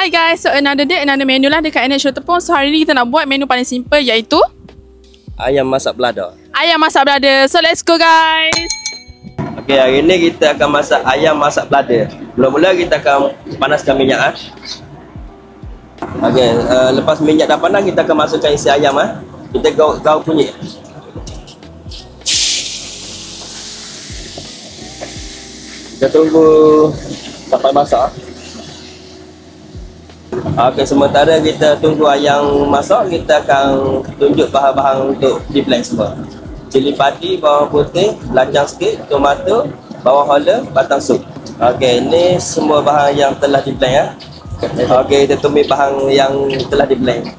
Hi guys, so another day, another menu lah dekat NH Tepung. So hari ni kita nak buat menu paling simple iaitu ayam masak belada. ayam masak belada. So let's go guys. Okey, hari ni kita akan masak ayam masak belada. Mula-mula kita akan panaskan minyak. Okey, lepas minyak dah panas kita akan masukkan isi ayam. Kita gaul kunyit. Kita tunggu sampai masak. Okey, sementara kita tunggu ayam masak, kita akan tunjuk bahan-bahan untuk di blend semua. Cili padi, bawang putih, belacan sikit, tomato, bawang hola, batang sup. Okey, ini semua bahan yang telah di blend. Okey, kita tumis bahan yang telah di blend.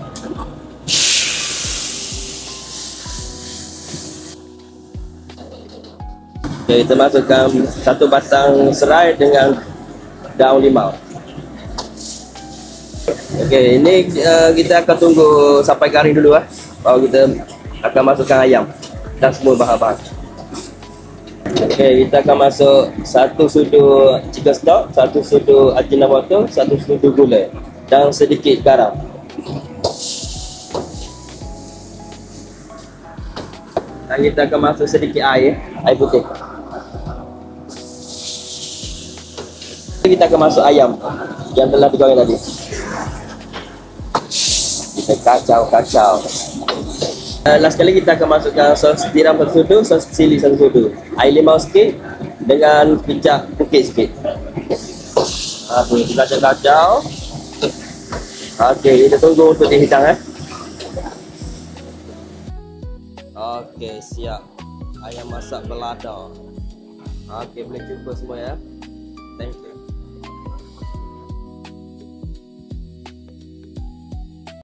Okey, kita masukkan satu batang serai dengan daun limau. Okey, ini kita akan tunggu sampai garing dulu baru kita akan masukkan ayam dan semua bahan-bahan. Okey, kita akan masuk satu sudu chicken stock, satu sudu ajinomoto, satu sudu gula dan sedikit garam. Dan kita akan masuk sedikit air putih. Kita akan masuk ayam yang telah digoreng tadi. Kita kacau. Last kali kita akan masukkan sos tiram satu sudu, sos cili satu sudu, air limau sikit dengan kicap bukit sikit. Kita kacau. Okey, kita tunggu untuk dihidang. Okey, siap. Ayam masak belada. Okey, boleh cuba semua ya. Thank you.